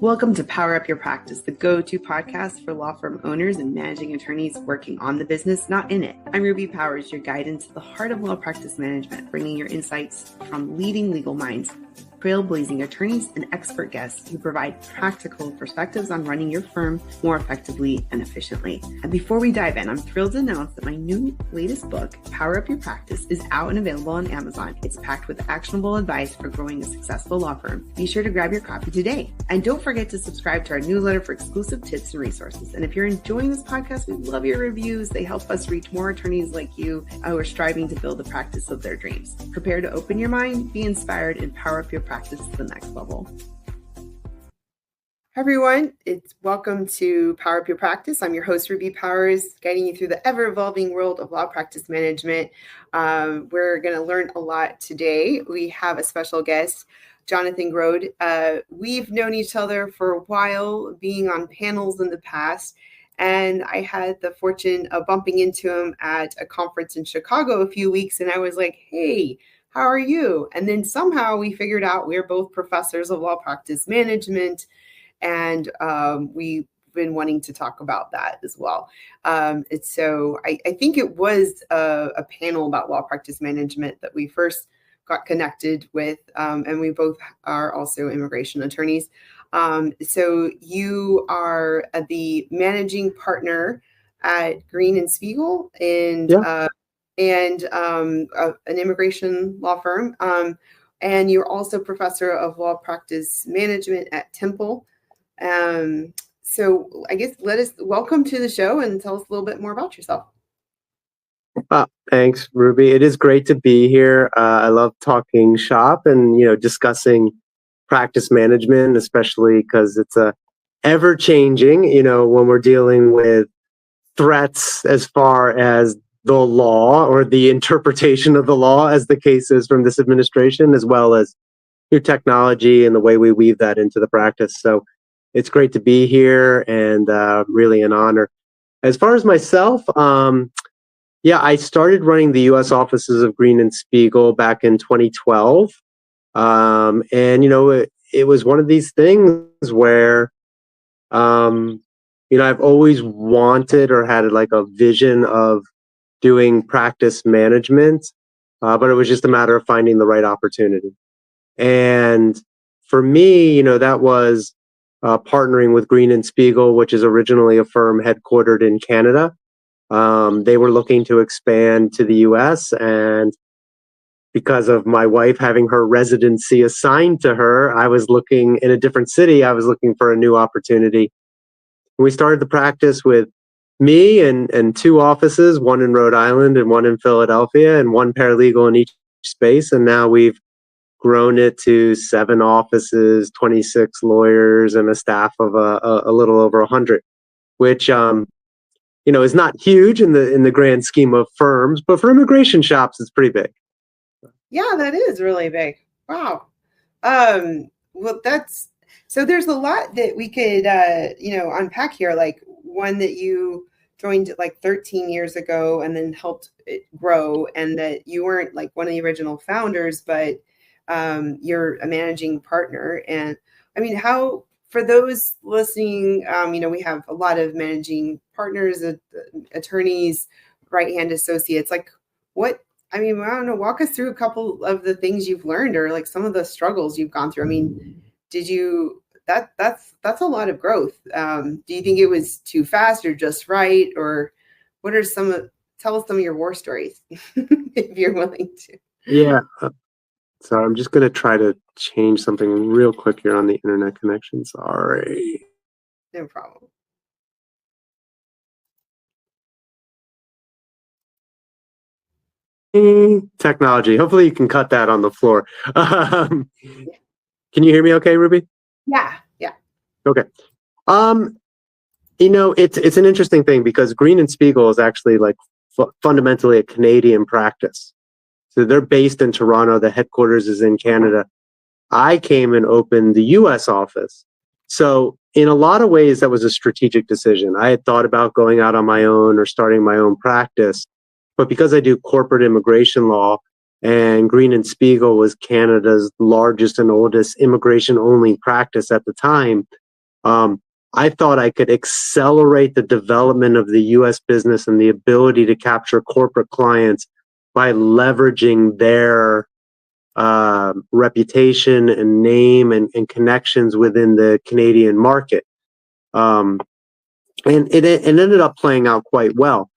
Welcome to Power Up Your Practice, the go-to podcast for law firm owners and managing attorneys working on the business, not in it. I'm Ruby Powers, your guide into the heart of law practice management, bringing your insights from leading legal minds, trailblazing attorneys, and expert guests who provide practical perspectives on running your firm more effectively and efficiently. And before we dive in, I'm thrilled to announce that my latest book, Power Up Your Practice, is out and available on Amazon. It's packed with actionable advice for growing a successful law firm. Be sure to grab your copy today. And don't forget to subscribe to our newsletter for exclusive tips and resources. And if you're enjoying this podcast, we love your reviews. They help us reach more attorneys like you who are striving to build the practice of their dreams. Prepare to open your mind, be inspired, and power up your practice to the next level. Hi everyone, it's welcome to Power Up Your Practice. I'm your host, Ruby Powers, guiding you through the ever-evolving world of law practice management. We're going to learn a lot today. We have a special guest, Jonathan Grode. We've known each other for a while, being on panels in the past, and I had the fortune of bumping into him at a conference in Chicago a few weeks, and I was like, hey, how are you? And then somehow we figured out we're both professors of law practice management, and we've been wanting to talk about that as well. So I think it was a panel about law practice management that we first got connected with, and we both are also immigration attorneys. So you are the managing partner at Green and Spiegel and an immigration law firm. And you're also professor of law practice management at Temple. So I guess welcome to the show and tell us a little bit more about yourself. Thanks, Ruby. It is great to be here. I love talking shop and, discussing practice management, especially because it's ever changing, when we're dealing with threats as far as the law or the interpretation of the law, as the case is from this administration, as well as new technology and the way we weave that into the practice. So it's great to be here and really an honor. As far as myself, I started running the U.S. offices of Green and Spiegel back in 2012. And, it was one of these things where, I've always wanted or had like a vision of doing practice management, but it was just a matter of finding the right opportunity. And for me, that was partnering with Green and Spiegel, which is originally a firm headquartered in Canada. They were looking to expand to the US, and because of my wife having her residency assigned to her, I was looking in a different city. I was looking for a new opportunity. We started the practice with me and two offices, one in Rhode Island and one in Philadelphia, and one paralegal in each space. And now we've grown it to 7 offices, 26 lawyers, and a staff of a little over 100, which is not huge in the grand scheme of firms, but for immigration shops, it's pretty big. Yeah, that is really big. Wow. So there's a lot that we could, unpack here. Like one that you joined like 13 years ago and then helped it grow, and that you weren't like one of the original founders, but you're a managing partner. And I mean, how, for those listening, we have a lot of managing partners, attorneys, right-hand associates. Like I don't know, walk us through a couple of the things you've learned or like some of the struggles you've gone through. I mean, that's a lot of growth. Do you think it was too fast or just right? Or what are tell us some of your war stories if you're willing to. Yeah. So I'm just going to try to change something real quick here on the internet connection. Sorry. No problem. Technology. Hopefully you can cut that on the floor. Can you hear me okay, Ruby? Yeah. Okay. It's an interesting thing because Green and Spiegel is actually like fundamentally a Canadian practice. So they're based in Toronto. The headquarters is in Canada. I came and opened the US office. So in a lot of ways, that was a strategic decision. I had thought about going out on my own or starting my own practice. But because I do corporate immigration law, and Green and Spiegel was Canada's largest and oldest immigration-only practice at the time, I thought I could accelerate the development of the US business and the ability to capture corporate clients by leveraging their reputation and name and connections within the Canadian market. And it ended up playing out quite well.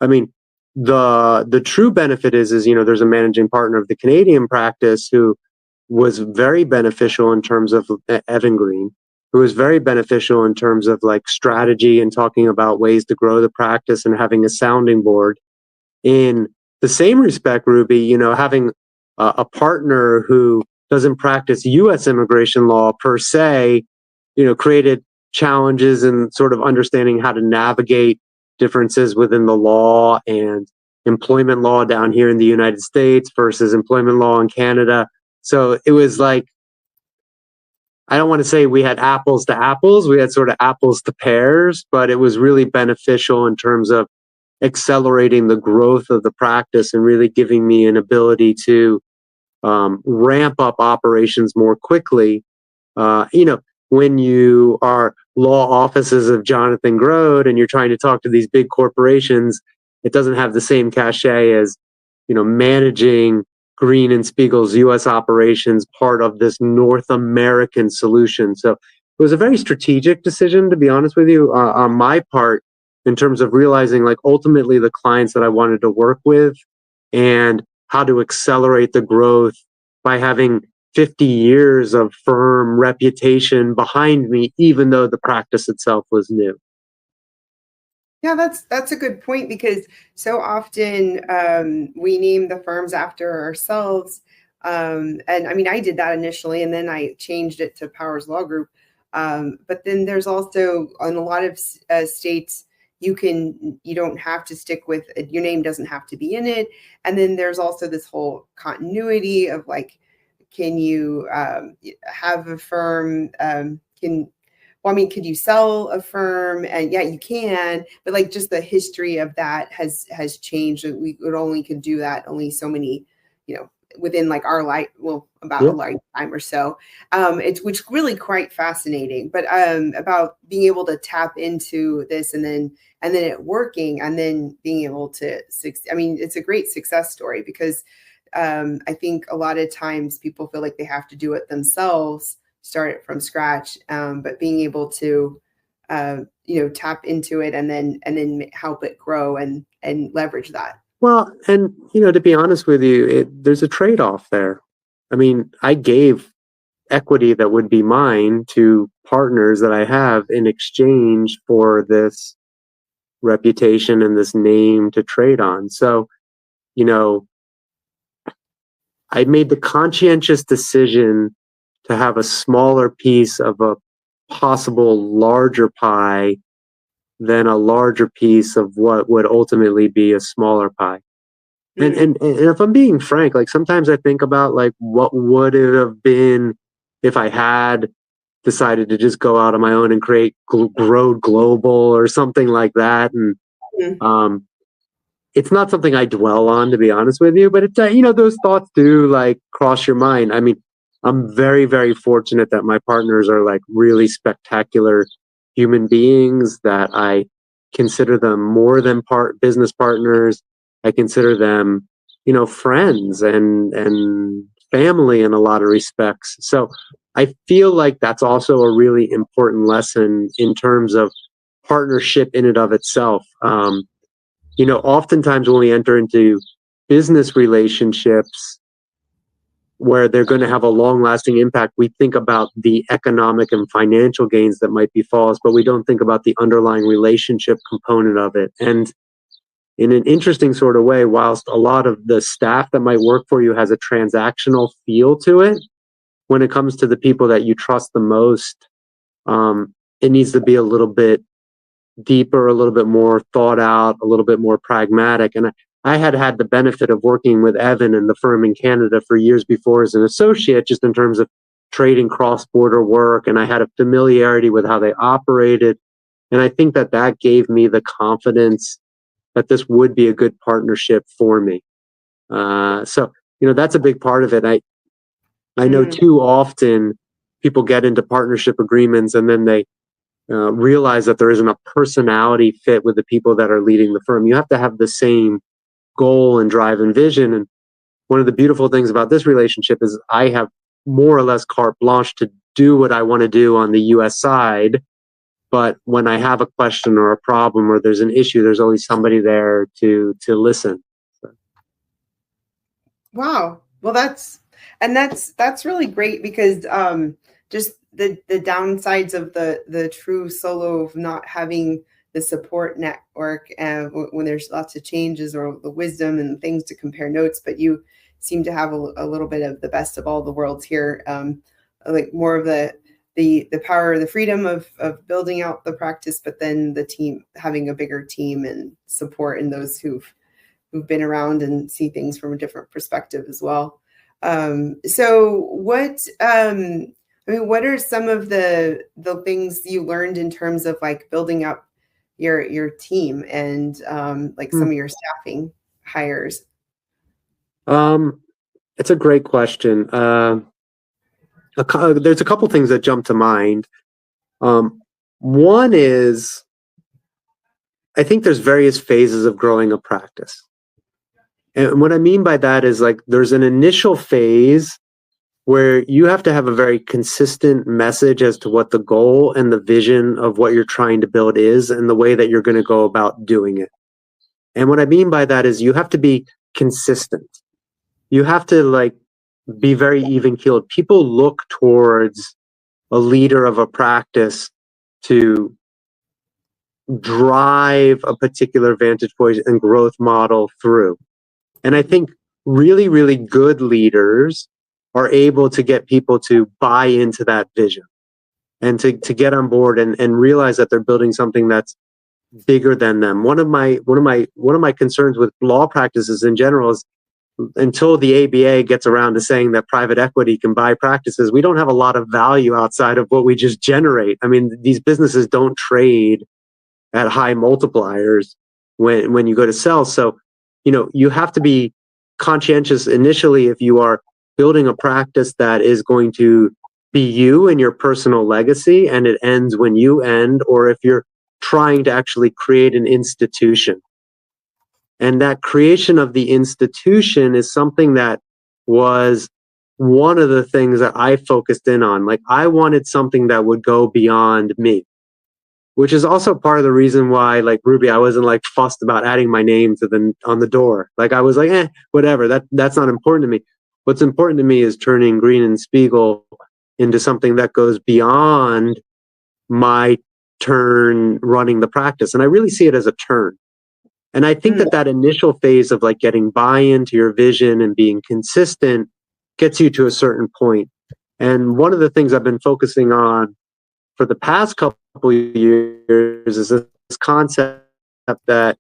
I mean, the true benefit is there's a managing partner of the Canadian practice who was very beneficial in terms of Evan Green, who was very beneficial in terms of like strategy and talking about ways to grow the practice and having a sounding board. In the same respect, Ruby, having a partner who doesn't practice U.S. immigration law per se, created challenges in sort of understanding how to navigate differences within the law and employment law down here in the United States versus employment law in Canada. So it was like, I don't want to say we had apples to apples, we had sort of apples to pears, but it was really beneficial in terms of accelerating the growth of the practice and really giving me an ability to ramp up operations more quickly. When you are law offices of Jonathan Grode and you're trying to talk to these big corporations, it doesn't have the same cachet as, managing Green and Spiegel's U.S. operations, part of this North American solution. So it was a very strategic decision, to be honest with you, on my part, in terms of realizing like ultimately the clients that I wanted to work with and how to accelerate the growth by having 50 years of firm reputation behind me, even though the practice itself was new. Yeah, that's a good point, because so often we name the firms after ourselves. And I mean, I did that initially, and then I changed it to Powers Law Group. But then there's also, in a lot of states, you don't have to stick with it. Your name doesn't have to be in it. And then there's also this whole continuity of like, can you have a firm? Could you sell a firm? And yeah, you can, but like just the history of that has changed. We could do that only so many, within like our life, about a lifetime or so. Which really quite fascinating, but about being able to tap into this and then it working and then being able to, it's a great success story, because I think a lot of times people feel like they have to do it themselves, start it from scratch, but being able to tap into it and then help it grow and leverage that. Well, and to be honest with you, there's a trade-off there. I mean, I gave equity that would be mine to partners that I have in exchange for this reputation and this name to trade on. So, I made the conscientious decision to have a smaller piece of a possible larger pie than a larger piece of what would ultimately be a smaller pie. And if I'm being frank, like sometimes I think about like what would it have been if I had decided to just go out on my own and create Grode Global or something like that. And it's not something I dwell on, to be honest with you, but those thoughts do like cross your mind. I mean, I'm very, very fortunate that my partners are like really spectacular human beings, that I consider them more than business partners. I consider them, friends and family in a lot of respects. So I feel like that's also a really important lesson in terms of partnership in and of itself. Oftentimes when we enter into business relationships where they're going to have a long-lasting impact, we think about the economic and financial gains that might befall us, but we don't think about the underlying relationship component of it. And in an interesting sort of way, whilst a lot of the staff that might work for you has a transactional feel to it, when it comes to the people that you trust the most, it needs to be a little bit deeper, a little bit more thought out, a little bit more pragmatic. And I had the benefit of working with Evan and the firm in Canada for years before as an associate, just in terms of trading cross-border work. And I had a familiarity with how they operated. And I think that gave me the confidence that this would be a good partnership for me. So that's a big part of it. I know too often people get into partnership agreements and then they realize that there isn't a personality fit with the people that are leading the firm. You have to have the same goal and drive and vision. And one of the beautiful things about this relationship is I have more or less carte blanche to do what I want to do on the US side. But when I have a question or a problem or there's an issue, there's always somebody there to listen. Wow. Well, that's really great because just the downsides of the true solo of not having the support network when there's lots of changes or the wisdom and things to compare notes, but you seem to have a little bit of the best of all the worlds here, like more of the power, the freedom of building out the practice, but then the team, having a bigger team and support in those who've been around and see things from a different perspective as well. So what what are some of the things you learned in terms of like building up your team and like some of your staffing hires? It's a great question. There's a couple things that jump to mind. One is, I think there's various phases of growing a practice. And what I mean by that is like there's an initial phase where you have to have a very consistent message as to what the goal and the vision of what you're trying to build is and the way that you're going to go about doing it. And what I mean by that is you have to be consistent. You have to like be very even keeled. People look towards a leader of a practice to drive a particular vantage point and growth model through. And I think really, really good leaders are able to get people to buy into that vision and to get on board and realize that they're building something that's bigger than them. One of my concerns with law practices in general is until the ABA gets around to saying that private equity can buy practices, we don't have a lot of value outside of what we just generate. I mean, these businesses don't trade at high multipliers when you go to sell. So, you have to be conscientious initially if you are building a practice that is going to be you and your personal legacy and it ends when you end, or if you're trying to actually create an institution. And that creation of the institution is something that was one of the things that I focused in on. Like I wanted something that would go beyond me, which is also part of the reason why, like Ruby, I wasn't like fussed about adding my name on the door. Like I was like, whatever, that's not important to me. What's important to me is turning Green and Spiegel into something that goes beyond my turn running the practice. And I really see it as a turn. And I think that initial phase of like getting buy-in to your vision and being consistent gets you to a certain point. And one of the things I've been focusing on for the past couple of years is this concept that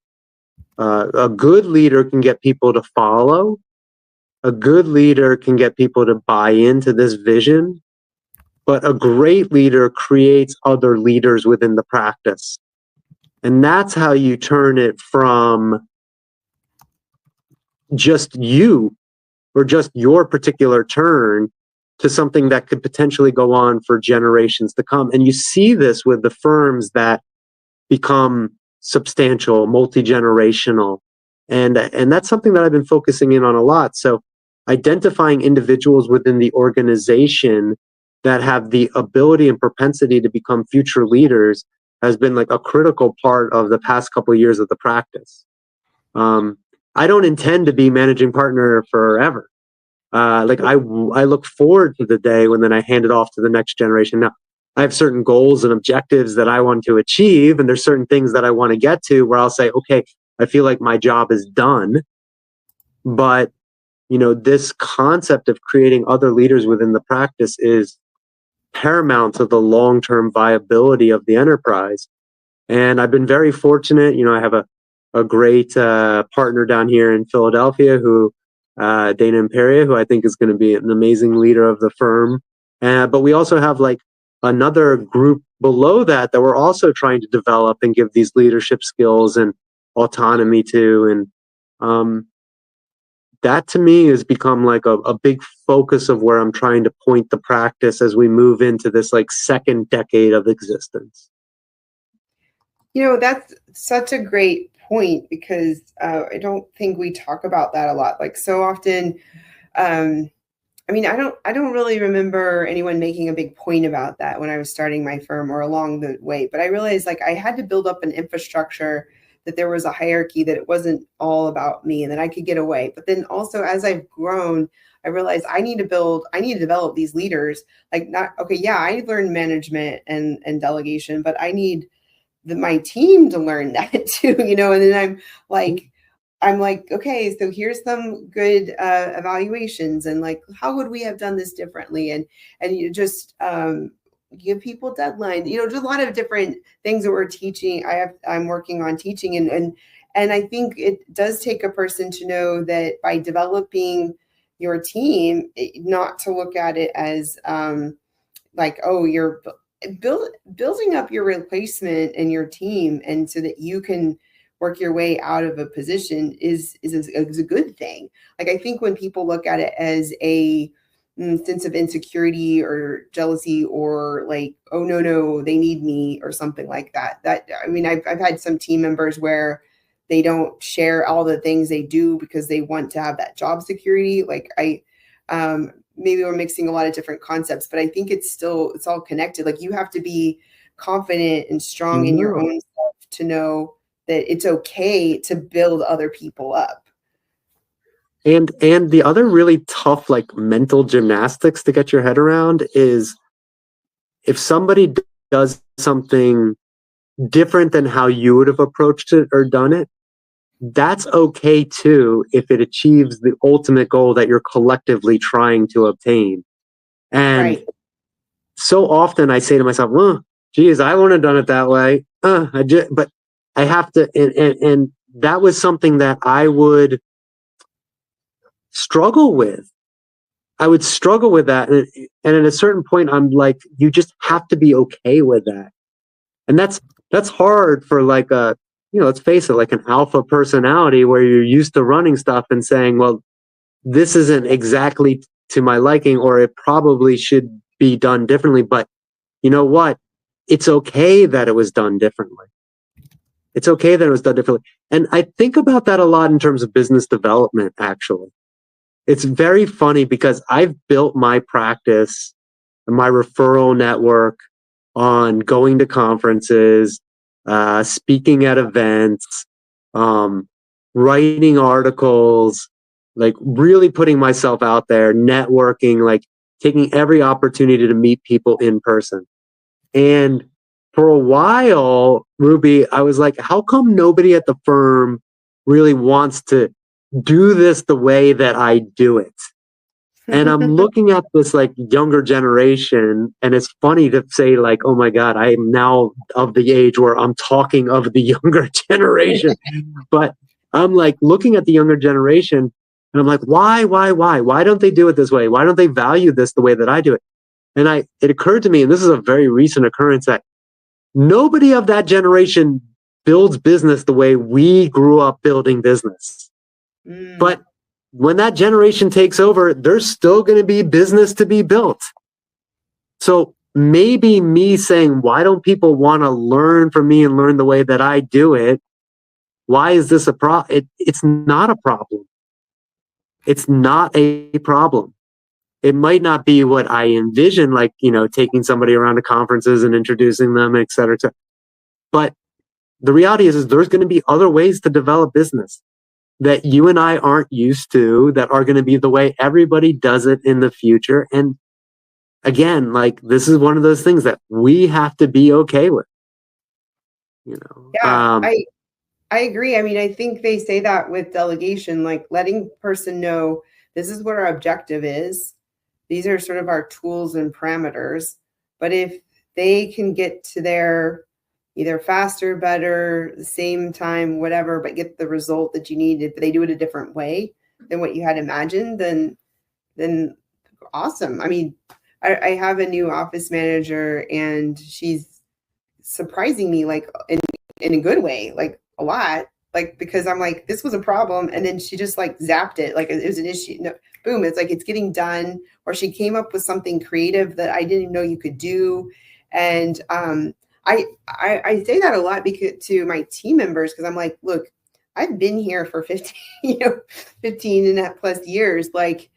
a good leader can get people to follow. A good leader can get people to buy into this vision. But a great leader creates other leaders within the practice. And that's how you turn it from just you or just your particular turn to something that could potentially go on for generations to come. And you see this with the firms that become substantial, multi-generational. And that's something that I've been focusing in on a lot. So identifying individuals within the organization that have the ability and propensity to become future leaders has been like a critical part of the past couple of years of the practice. I don't intend to be managing partner forever. I look forward to the day when then I hand it off to the next generation. Now, I have certain goals and objectives that I want to achieve, and there's certain things that I want to get to where I'll say, okay, I feel like my job is done. But, this concept of creating other leaders within the practice is paramount to the long-term viability of the enterprise. And I've been very fortunate. I have a great partner down here in Philadelphia who Dana Imperia, who I think is going to be an amazing leader of the firm. But we also have like another group below that we're also trying to develop and give these leadership skills and autonomy to. And that to me has become like a big focus of where I'm trying to point the practice as we move into this like second decade of existence. That's such a great point because I don't think we talk about that a lot. Like so often, um, I don't really remember anyone making a big point about that when I was starting my firm or along the way. But I realized like I had to build up an infrastructure, that there was a hierarchy, that it wasn't all about me and that I could get away. But then also as I've grown, I realized I need to develop these leaders. Like not okay, yeah, I learned management and delegation, but I need my team to learn that too, and then I'm like, okay, so here's some good evaluations, and like, how would we have done this differently? And you just give people deadlines. There's a lot of different things that we're teaching. I'm working on teaching, and I think it does take a person to know that by developing your team, not to look at it as like, oh, you're building up your replacement and your team, and so that you can work your way out of a position is a good thing. Like I think when people look at it as a sense of insecurity or jealousy, or like, oh no, they need me or something like that. I've had some team members where they don't share all the things they do because they want to have that job security. Like maybe we're mixing a lot of different concepts, but I think it's all connected. Like you have to be confident and strong in your own self to know that it's okay to build other people up. And the other really tough like mental gymnastics to get your head around is if somebody does something different than how you would have approached it or done it, that's okay too if it achieves the ultimate goal that you're collectively trying to obtain. And Right. so often I say to myself, geez, I wouldn't have done it that way. But I have to, and that was something that I would struggle with. I would struggle with that. And at a certain point, I'm like, you just have to be okay with that. And that's hard for like let's face it, like an alpha personality where you're used to running stuff and saying, well, this isn't exactly to my liking, or it probably should be done differently. But you know what? It's okay that it was done differently. It's okay that it was done differently. And I think about that a lot in terms of business development, actually. It's very funny because I've built my practice and my referral network on going to conferences, speaking at events, writing articles, like really putting myself out there, networking, like taking every opportunity to meet people in person. And for a while, Ruby, I was like, how come nobody at the firm really wants to do this the way that I do it? And I'm looking at this like younger generation, and it's funny to say like, oh my God, I am now of the age where I'm talking of the younger generation. But I'm like looking at the younger generation and I'm like, why? Why don't they do it this way? Why don't they value this the way that I do it? And it occurred to me, and this is a very recent occurrence, that nobody of that generation builds business the way we grew up building business. But when that generation takes over, there's still going to be business to be built. So maybe me saying, why don't people want to learn from me and learn the way that I do it? Why is this a problem? It's not a problem. It's not a problem. It might not be what I envision, like, taking somebody around to conferences and introducing them, et cetera, et cetera. But the reality is there's going to be other ways to develop business that you and I aren't used to, that are going to be the way everybody does it in the future. And again, like, this is one of those things that we have to be okay with, Yeah, I agree. I think they say that with delegation, like letting person know this is what our objective is. These are sort of our tools and parameters. But if they can get to their either faster, better, the same time, whatever, but get the result that you needed, but they do it a different way than what you had imagined, then awesome. I have a new office manager, and she's surprising me like in a good way, like a lot, like because I'm like, this was a problem, and then she just like zapped it like it was an issue. No, boom, it's like it's getting done. Or she came up with something creative that I didn't even know you could do. And I say that a lot because to my team members, because I'm like, look, I've been here for 15, 15 and that plus years. Like,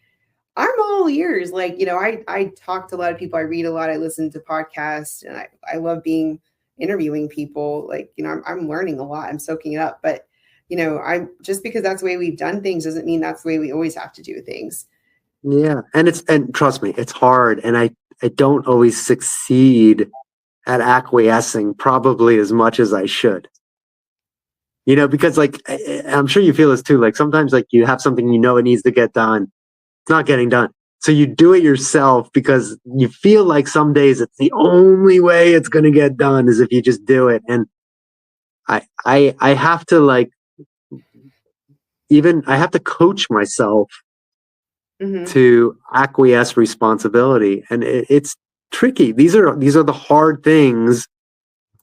I'm all ears. Like, I talk to a lot of people. I read a lot. I listen to podcasts, and I love interviewing people. Like, I'm learning a lot. I'm soaking it up. But, I'm just because that's the way we've done things doesn't mean that's the way we always have to do things. Yeah. And trust me, it's hard. And I don't always succeed at acquiescing probably as much as I should. Because like, I'm sure you feel this too. Like sometimes like you have something, it needs to get done. It's not getting done. So you do it yourself because you feel like some days it's the only way it's going to get done is if you just do it. And I have to like, I have to coach myself to acquiesce responsibility. And it's tricky. These are the hard things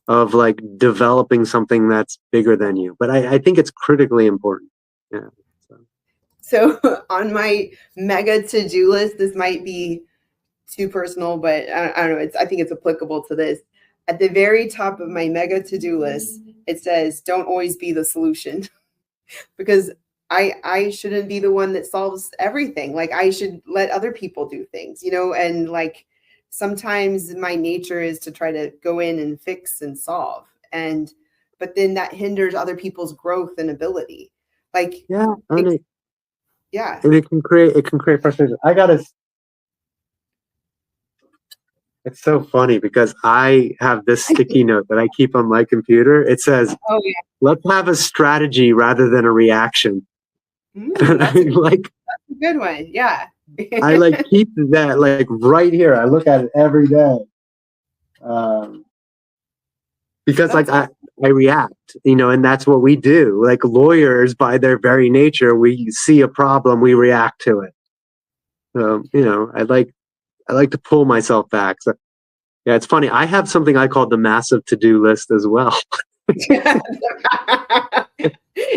of like developing something that's bigger than you. But I think it's critically important. Yeah. So on my mega to-do list, this might be too personal, but I don't know. I think it's applicable to this. At the very top of my mega to-do list, it says, don't always be the solution because I shouldn't be the one that solves everything. Like I should let other people do things, and like sometimes my nature is to try to go in and fix and solve. But then that hinders other people's growth and ability. Like, yeah. Yeah. And it can create frustration. It's so funny because I have this sticky note that I keep on my computer. It says, oh, yeah. Let's have a strategy rather than a reaction. That's a good one. Yeah. I like keep that like right here. I look at it every day. Because like I react, and that's what we do. Like lawyers, by their very nature, we see a problem, we react to it. So, I like to pull myself back. So, yeah, it's funny. I have something I call the massive to-do list as well.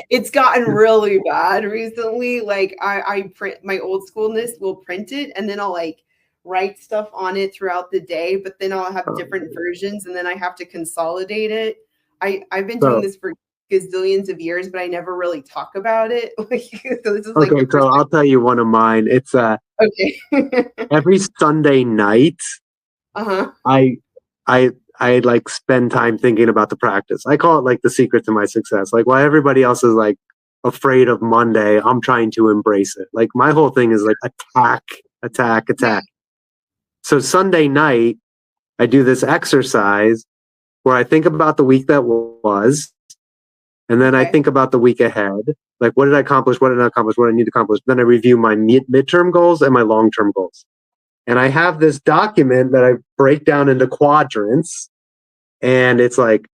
It's gotten really bad recently. Like I print my old school list, will print it, and then I'll like write stuff on it throughout the day, but then I'll have different versions and then I have to consolidate it. I've been doing this for gazillions of years, but I never really talk about it. So this is like okay, so I'll tell you one of mine. It's okay. Every Sunday night, I like spend time thinking about the practice. I call it like the secret to my success. Like while everybody else is like afraid of Monday, I'm trying to embrace it. Like my whole thing is like attack. So Sunday night, I do this exercise where I think about the week that was, and then I think about the week ahead. Like, what did I accomplish? What did I accomplish? What I need to accomplish? Then I review my midterm goals and my long-term goals. And I have this document that I break down into quadrants. And it's like,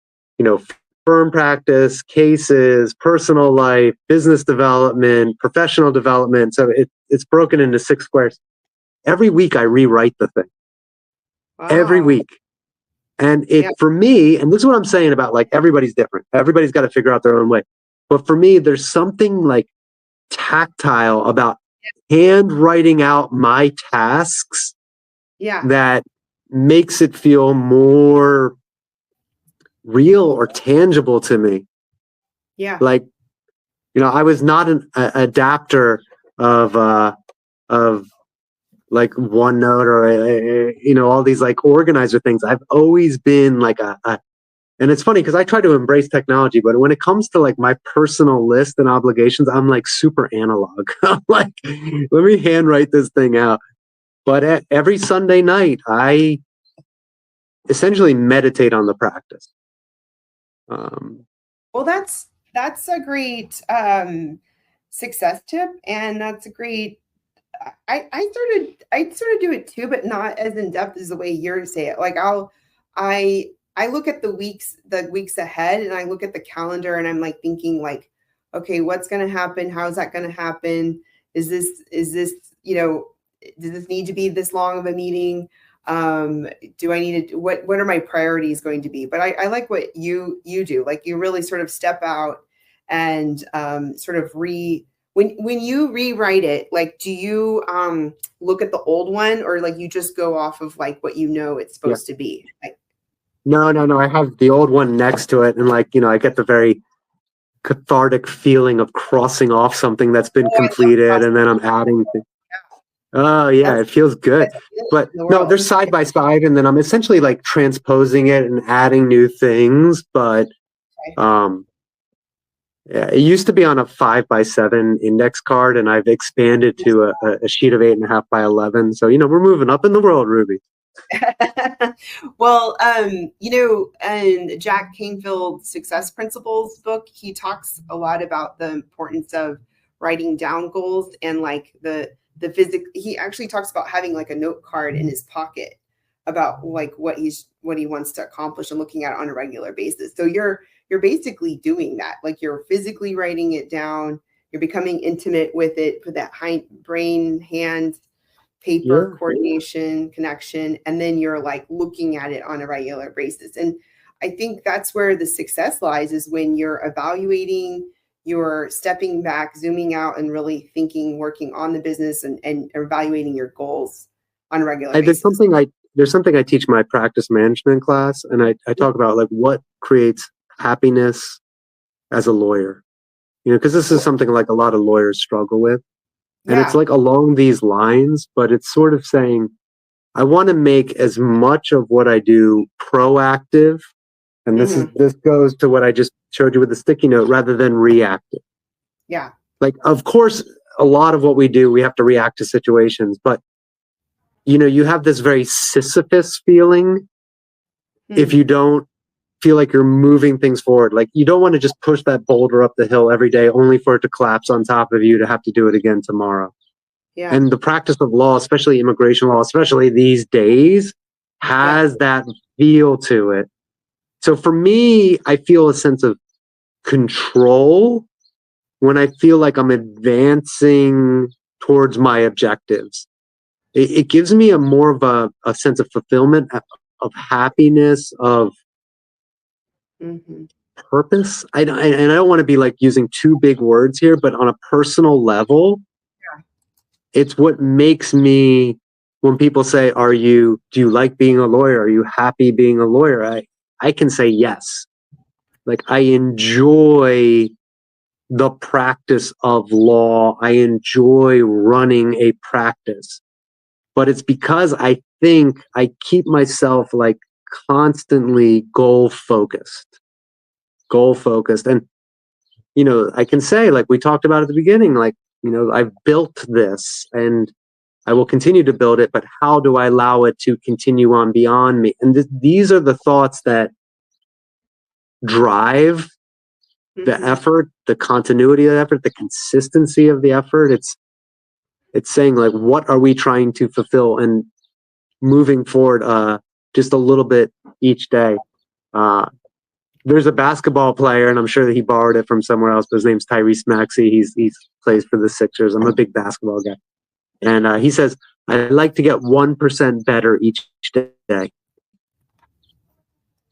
firm practice, cases, personal life, business development, professional development. So it's broken into 6 squares. Every week I rewrite the thing. Wow. Every week. And for me, and this is what I'm saying about like everybody's different. Everybody's got to figure out their own way. But for me, there's something like tactile about handwriting out my tasks that makes it feel more real or tangible to me. Yeah. Like, I was not an adapter of like OneNote or all these like organizer things. I've always been like and it's funny because I try to embrace technology, but when it comes to like my personal list and obligations, I'm like super analog. I'm like, let me handwrite this thing out. But every Sunday night, I essentially meditate on the practice. Well, that's a great success tip, and that's a great. I sort of do it too, but not as in depth as the way you're saying it. Like I look at the weeks ahead, and I look at the calendar, and I'm like thinking like, okay, what's going to happen? How's that going to happen? Is this does this need to be this long of a meeting? Do I need to, what are my priorities going to be? But I like what you do. Like you really sort of step out and sort of when you rewrite it, like, do you look at the old one or like you just go off of like what it's supposed to be? Like, No. I have the old one next to it, and like, I get the very cathartic feeling of crossing off something that's been Oh, I love completed, and crossing. then I'm adding. Oh yeah, That's it feels good. the best feeling But in the no, they're world. side by side, and then I'm essentially like transposing it and adding new things. But Okay. um, yeah, it used to be on a 5x7 index card, and I've expanded to a sheet of 8.5 by 11. So we're moving up in the world, Ruby. Well, in Jack Canfield's Success Principles book, he talks a lot about the importance of writing down goals and like the physic. He actually talks about having like a note card in his pocket about like what he wants to accomplish and looking at it on a regular basis. So you're basically doing that. Like you're physically writing it down. You're becoming intimate with it for that brain hand paper Yeah. coordination connection, and then you're like looking at it on a regular basis. And I think that's where the success lies, is when you're evaluating, you're stepping back, zooming out, and really thinking, working on the business, and evaluating your goals on a regular I, there's basis. something I there's something I teach my practice management class, and I talk about like what creates happiness as a lawyer. Because this is something like a lot of lawyers struggle with. And it's Yeah. like along these lines, but it's sort of saying, I want to make as much of what I do proactive. And Hmm. this goes to what I just showed you with the sticky note, rather than reactive. Yeah. Like, of course, a lot of what we do, we have to react to situations, but you have this very Sisyphus feeling if Hmm. you don't feel like you're moving things forward. Like you don't want to just push that boulder up the hill every day only for it to collapse on top of you to have to do it again tomorrow. Yeah. And the practice of law, especially immigration law, especially these days, Yeah. has that feel to it. So for me, I feel a sense of control when I feel like I'm advancing towards my objectives. It gives me a more of a sense of fulfillment, of happiness, of Hmm. purpose. And I don't want to be like using too big words here, but on a personal level, it's what makes me, when people say, do you like being a lawyer? Are you happy being a lawyer? I can say yes. Like I enjoy the practice of law. I enjoy running a practice, but it's because I think I keep myself like constantly goal focused. And, I can say, like we talked about at the beginning, like, I've built this and I will continue to build it, but how do I allow it to continue on beyond me? And these are the thoughts that drive the Hmm. effort, the continuity of the effort, the consistency of the effort. It's saying like, what are we trying to fulfill, and moving forward just a little bit each day. Uh, there's a basketball player, and I'm sure that he borrowed it from somewhere else, but his name's Tyrese Maxey. He plays for the Sixers. I'm a big basketball guy. And he says, I like to get 1% better each day. I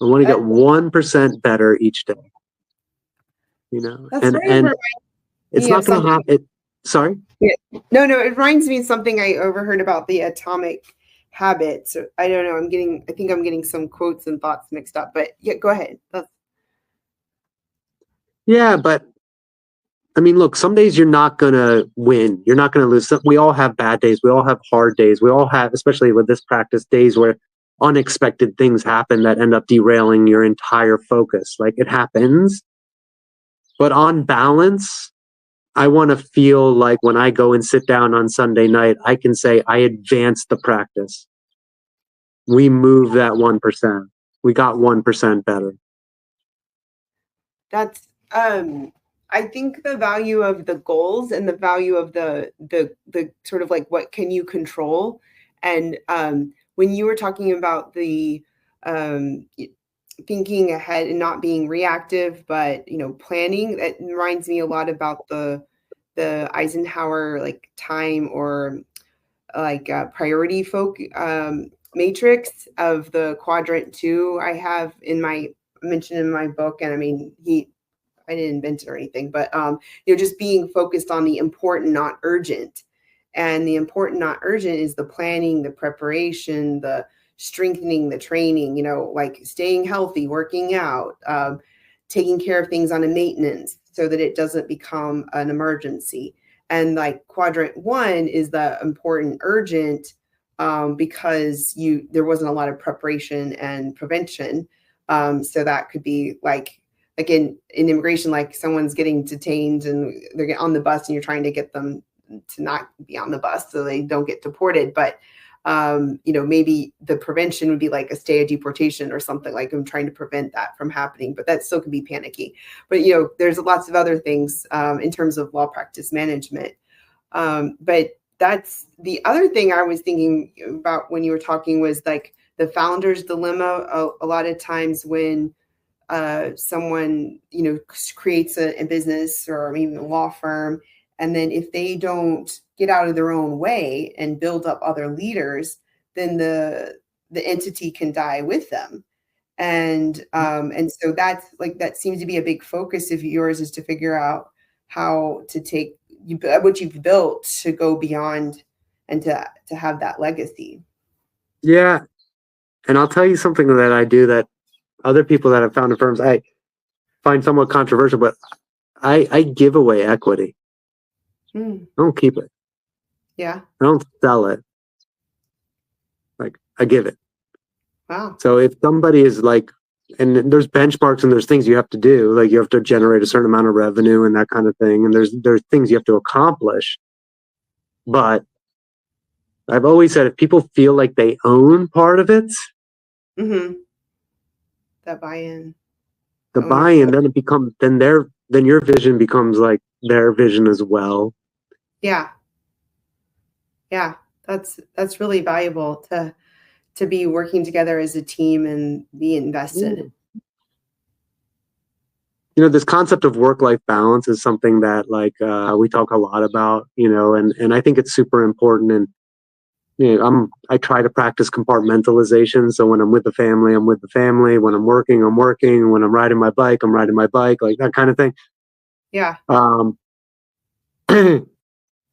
want to get That, 1% better each day. that And sort of reminds it's me of not going to something. happen. Sorry. Yeah. No, it reminds me of something I overheard about the atomic habit. So I don't know. I think I'm getting some quotes and thoughts mixed up, but yeah, go ahead. Yeah, but I mean, look, some days you're not going to win. You're not going to lose. We all have bad days. We all have hard days. We all have, especially with this practice, days where unexpected things happen that end up derailing your entire focus. Like it happens. But on balance, I want to feel like when I go and sit down on Sunday night, I can say I advanced the practice. We moved that 1%. We got 1% better. That's I think the value of the goals and the value of the sort of like what can you control. And when you were talking about the um thinking ahead and not being reactive, but planning, that reminds me a lot about the Eisenhower like time, or like priority matrix of the quadrant 2 I have in my mentioned in my book. And I mean, I didn't invent it or anything, but just being focused on the important, not urgent. And the important, not urgent is the planning, the preparation, the strengthening the training, like staying healthy, working out, taking care of things on a maintenance so that it doesn't become an emergency. And like quadrant 1 is the important urgent, because there wasn't a lot of preparation and prevention. So that could be like in immigration, like someone's getting detained and they're on the bus and you're trying to get them to not be on the bus so they don't get deported. But maybe the prevention would be like a stay of deportation or something. Like I'm trying to prevent that from happening, but that still can be panicky. But there's lots of other things in terms of law practice management. But that's the other thing I was thinking about when you were talking was like the founder's dilemma. A lot of times when someone creates a business or even a law firm, and then if they don't get out of their own way and build up other leaders, then the entity can die with them. And so that's like, that seems to be a big focus of yours, is to figure out how to take what you've built to go beyond and to have that legacy. Yeah. And I'll tell you something that I do that other people that have founded firms, I find somewhat controversial, but I give away equity. I don't keep it. Yeah. I don't sell it. Like, I give it. Wow. So if somebody is like, and there's benchmarks and there's things you have to do, like you have to generate a certain amount of revenue and that kind of thing, and there's things you have to accomplish. But I've always said if people feel like they own part of it, that buy-in, then it becomes then your vision becomes like their vision as well. Yeah. That's really valuable to be working together as a team and be invested. This concept of work-life balance is something that like we talk a lot about, and I think it's super important. And I try to practice compartmentalization. So when I'm with the family, I'm with the family. When I'm working, I'm working. When I'm riding my bike, I'm riding my bike, like that kind of thing. Yeah.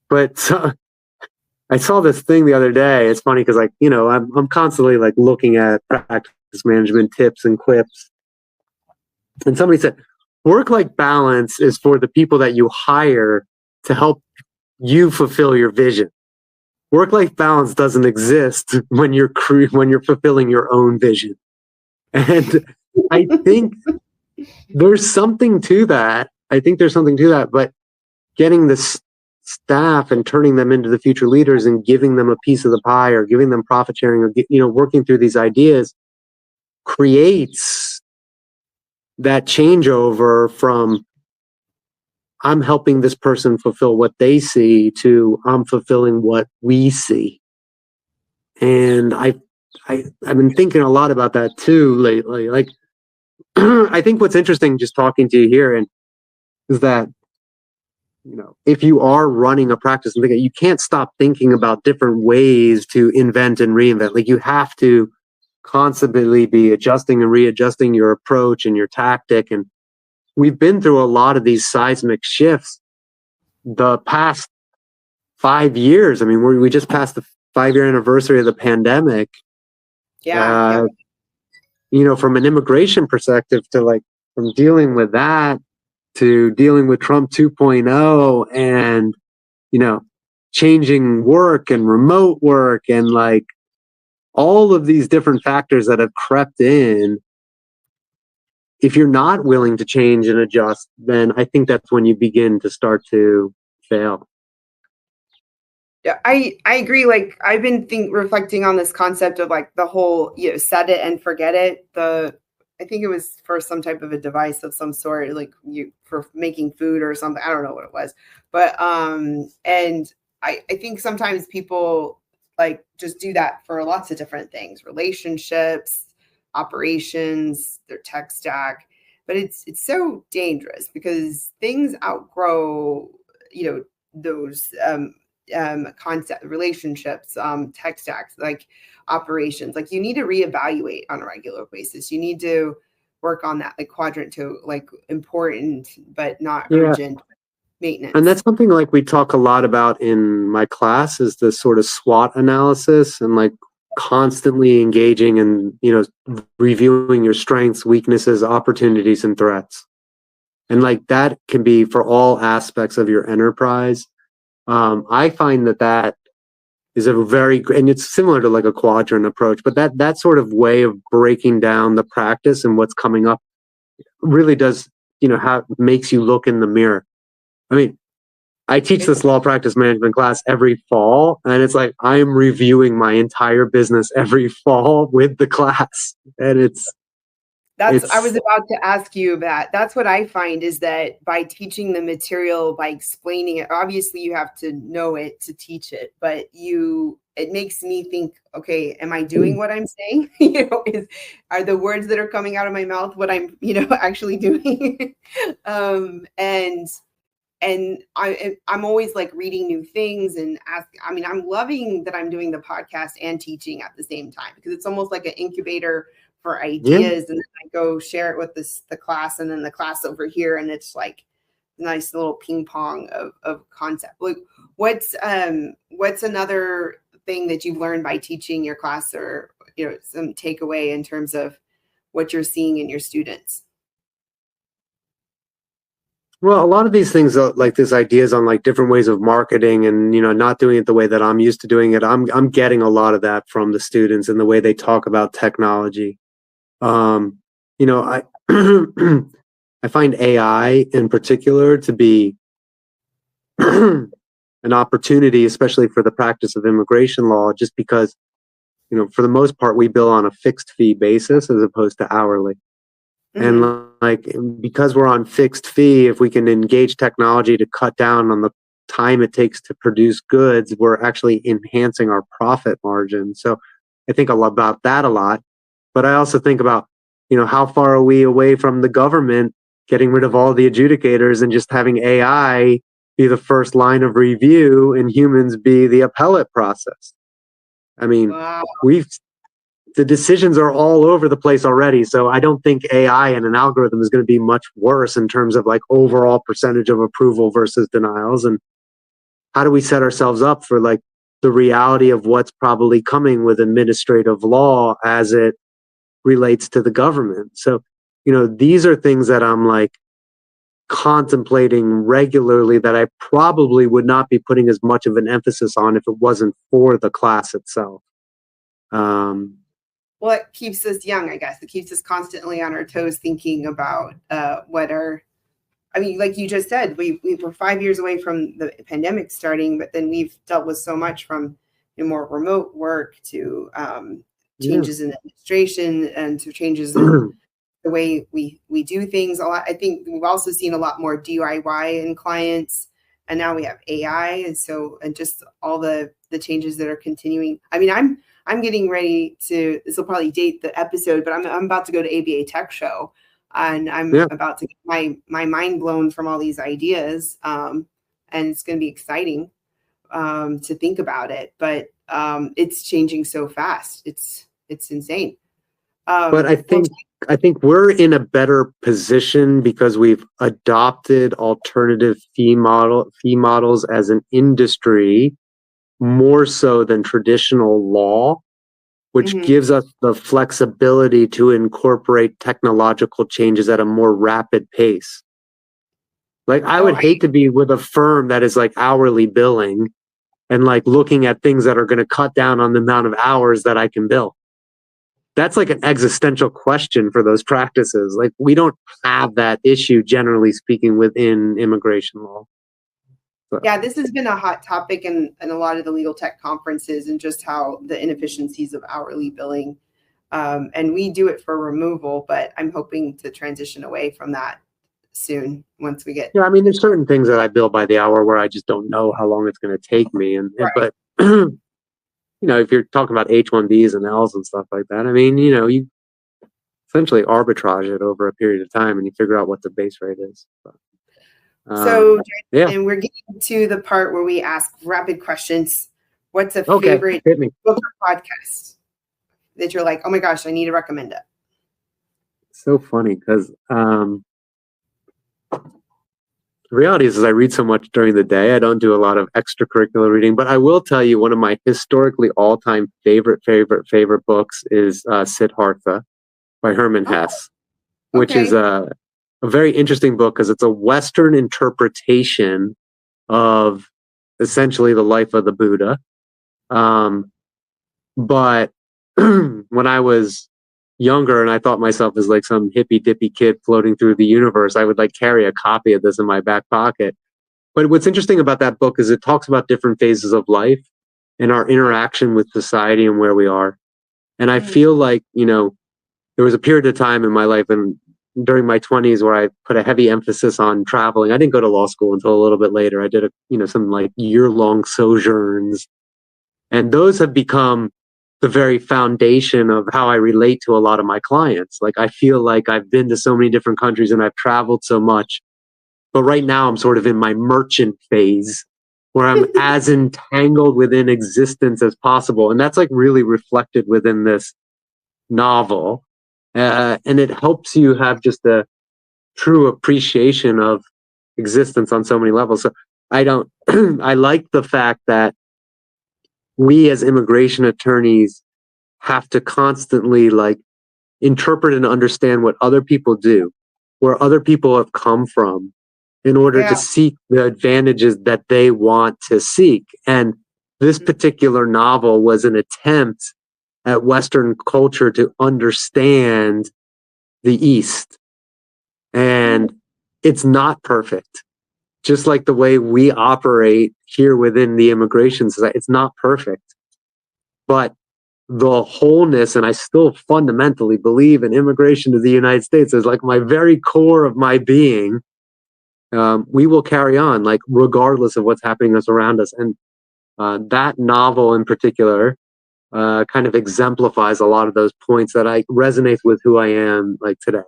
But so, I saw this thing the other day. It's funny because I'm constantly like looking at practice management tips and quips. And somebody said, work-life balance is for the people that you hire to help you fulfill your vision. Work-life balance doesn't exist when you're fulfilling your own vision. And I think there's something to that. But getting the staff and turning them into the future leaders and giving them a piece of the pie or giving them profit sharing or working through these ideas creates that changeover from I'm helping this person fulfill what they see to I'm fulfilling what we see. And I've been thinking a lot about that too lately. Like, I think what's interesting just talking to you here is that, if you are running a practice and you can't stop thinking about different ways to invent and reinvent. Like you have to constantly be adjusting and readjusting your approach and your tactic. And we've been through a lot of these seismic shifts the past 5 years. I mean, we just passed the 5-year anniversary of the pandemic. Yeah. From an immigration perspective to from dealing with that to dealing with Trump 2.0 and, changing work and remote work and all of these different factors that have crept in. If you're not willing to change and adjust, then I think that's when you begin to start to fail. Yeah, I agree. Like I've been reflecting on this concept of the whole, set it and forget it. I think it was for some type of a device of some sort, for making food or something. I don't know what it was, but and I think sometimes people just do that for lots of different things, relationships, operations, their tech stack. But it's so dangerous because things outgrow, those concept relationships, tech stacks, operations. You need to reevaluate on a regular basis. You need to work on that quadrant to important but not urgent maintenance. And that's something we talk a lot about in my class is the sort of SWOT analysis. And constantly engaging and, reviewing your strengths, weaknesses, opportunities, and threats. And like that can be for all aspects of your enterprise. I find that is a very, and it's similar to like a quadrant approach, but that sort of way of breaking down the practice and what's coming up really does, makes you look in the mirror. I mean, I teach this law practice management class every fall, and it's like I am reviewing my entire business every fall with the class, and I was about to ask you that. That's what I find is that by teaching the material, by explaining it, obviously you have to know it to teach it, but it makes me think, okay, am I doing what I'm saying? Are the words that are coming out of my mouth what I'm, actually doing? And I'm always like reading new things and asking. I mean, I'm loving that I'm doing the podcast and teaching at the same time, because it's almost like an incubator for ideas. And then I go share it with the class, and then the class over here, and it's like a nice little ping pong of concept. Like, what's another thing that you've learned by teaching your class, or some takeaway in terms of what you're seeing in your students? Well, a lot of these things, like this ideas on like different ways of marketing and, not doing it the way that I'm used to doing it. I'm getting a lot of that from the students and the way they talk about technology. I I find AI in particular to be an opportunity, especially for the practice of immigration law, just because, for the most part, we bill on a fixed fee basis as opposed to hourly. Mm-hmm. And like, because we're on fixed fee, if we can engage technology to cut down on the time it takes to produce goods, we're actually enhancing our profit margin. So I think a lot about that a lot. But I also think about, how far are we away from the government getting rid of all the adjudicators and just having AI be the first line of review and humans be the appellate process? I mean, Wow. the decisions are all over the place already. So I don't think AI and an algorithm is going to be much worse in terms of like overall percentage of approval versus denials. And how do we set ourselves up for like the reality of what's probably coming with administrative law as it relates to the government? So, these are things that I'm like contemplating regularly that I probably would not be putting as much of an emphasis on if it wasn't for the class itself. Well, it keeps us young, I guess. It keeps us constantly on our toes, thinking about like you just said, we were 5 years away from the pandemic starting, but then we've dealt with so much, from more remote work to changes in administration, and to changes in the way we do things. A lot. I think we've also seen a lot more DIY in clients, and now we have AI, and just all the changes that are continuing. I mean, I'm getting ready to. This will probably date the episode, but I'm about to go to ABA Tech Show, and I'm about to get my mind blown from all these ideas, and it's going to be exciting to think about it. But it's changing so fast. It's insane. But I think we're in a better position because we've adopted alternative fee models as an industry more so than traditional law, which gives us the flexibility to incorporate technological changes at a more rapid pace. Like, I would hate to be with a firm that is like hourly billing and like looking at things that are going to cut down on the amount of hours that I can bill. That's like an existential question for those practices. Like, we don't have that issue, generally speaking, within immigration law. So. Yeah, this has been a hot topic in a lot of the legal tech conferences, and just how the inefficiencies of hourly billing. And we do it for removal, but I'm hoping to transition away from that soon once we get. Yeah, I mean, there's certain things that I bill by the hour where I just don't know how long it's going to take me. But if you're talking about H-1Bs and Ls and stuff like that, I mean, you essentially arbitrage it over a period of time and you figure out what the base rate is. And we're getting to the part where we ask rapid questions. What's a favorite book or podcast that you're like, oh my gosh, I need to recommend it? So funny because The reality is I read so much during the day. I don't do a lot of extracurricular reading, but I will tell you one of my historically all-time favorite books is Siddhartha by Hermann Oh, Hesse, which is okay. a very interesting book because it's a Western interpretation of essentially the life of the Buddha. But when I was younger and I thought myself as like some hippy dippy kid floating through the universe, I would like carry a copy of this in my back pocket. But what's interesting about that book is it talks about different phases of life and our interaction with society and where we are. And I Mhm. feel like, there was a period of time in my life and during my 20s where I put a heavy emphasis on traveling. I didn't go to law school until a little bit later. I did some like year-long sojourns, and those have become the very foundation of how I relate to a lot of my clients. Like I feel like I've been to so many different countries and I've traveled so much, but right now I'm sort of in my merchant phase where I'm as entangled within existence as possible. And that's like really reflected within this novel. And it helps you have just a true appreciation of existence on so many levels. So I don't, I like the fact that we as immigration attorneys have to constantly like interpret and understand what other people do, where other people have come from in order Yeah. to seek the advantages that they want to seek. And this particular novel was an attempt at Western culture to understand the East. And it's not perfect. Just like the way we operate here within the immigration society, it's not perfect. But the wholeness, and I still fundamentally believe in immigration to the United States as like my very core of my being. We will carry on, like regardless of what's happening around us. And that novel in particular kind of exemplifies a lot of those points that I resonates with who I am like today.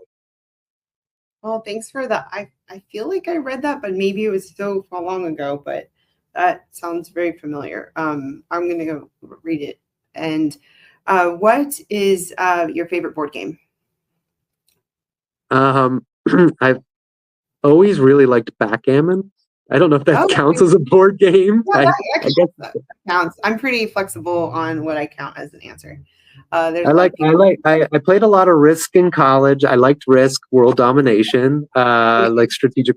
Well, thanks for that. I feel like I read that, but maybe it was so long ago, but that sounds very familiar. I'm gonna go read it. And what is your favorite board game? Um, I've always really liked backgammon. I don't know if that Oh, counts as a board game. yeah, I guess that counts. I'm pretty flexible on what I count as an answer. There's I a lot like of people. I played a lot of Risk in college. I liked Risk, World Domination, like strategic,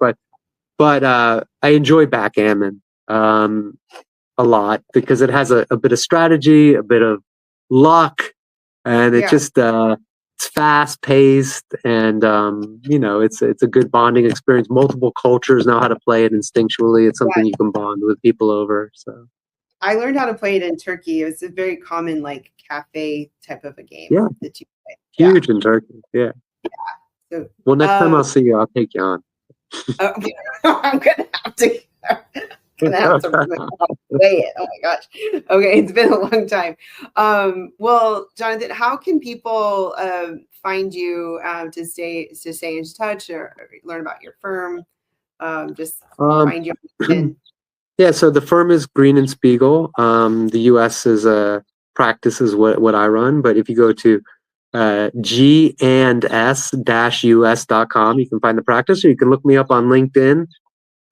but I enjoy backgammon a lot because it has a bit of strategy, a bit of luck, and it Yeah, just it's fast paced, and it's a good bonding experience. Multiple cultures know how to play it instinctually. It's yeah. something you can bond with people over. So I learned how to play it in Turkey. It was a very common like cafe type of a game yeah, that you play. Yeah. huge in Turkey. Yeah. So, Well, next time I'll see you, I'll take you on. uh, I'm gonna have to say it. Oh my gosh. Okay, it's been a long time. Well, Jonathan, how can people find you to stay in touch or learn about your firm? Just um, find you on LinkedIn. yeah, so the firm is Green and Spiegel. The U.S. is practice is what I run, but if you go to g-and-s-us.com, you can find the practice, or you can look me up on LinkedIn.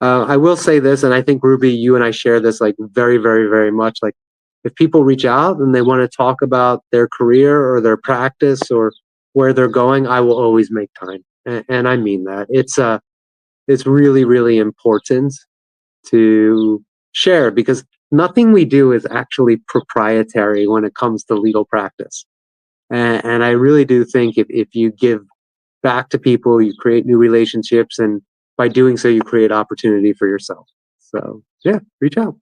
I will say this, and I think Ruby, you and I share this like very, very, very much. Like, if people reach out and they want to talk about their career or their practice or where they're going, I will always make time, and I mean that. It's really, really important to share because nothing we do is actually proprietary when it comes to legal practice. And I really do think if you give back to people, you create new relationships, and by doing so, you create opportunity for yourself. So yeah, reach out.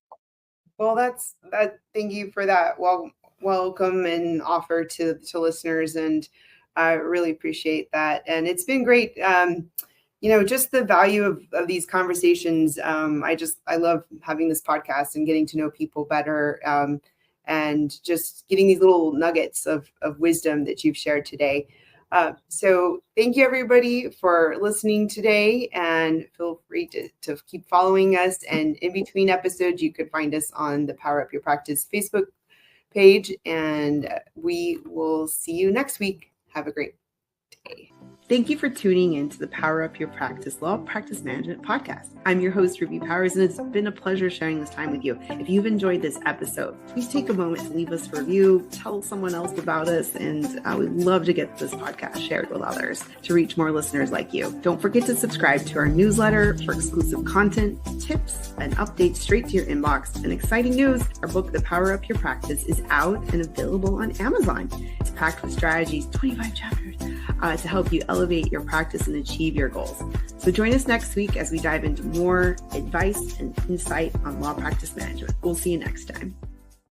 Well, that's that. Thank you for that. Welcome and offer to listeners, and I really appreciate that. And it's been great. Just the value of these conversations. I love having this podcast and getting to know people better, and just getting these little nuggets of wisdom that you've shared today. So thank you everybody for listening today, and feel free to keep following us. And in between episodes, you could find us on the Power Up Your Practice Facebook page, and we will see you next week. Have a great day. Thank you for tuning in to the Power Up Your Practice Law Practice Management podcast. I'm your host, Ruby Powers, and it's been a pleasure sharing this time with you. If you've enjoyed this episode, please take a moment to leave us a review, tell someone else about us, and we'd love to get this podcast shared with others to reach more listeners like you. Don't forget to subscribe to our newsletter for exclusive content, tips, and updates straight to your inbox. And exciting news, our book, The Power Up Your Practice, is out and available on Amazon. It's packed with strategies, 25 chapters, to help you elevate your practice and achieve your goals. So join us next week as we dive into more advice and insight on law practice management. We'll see you next time.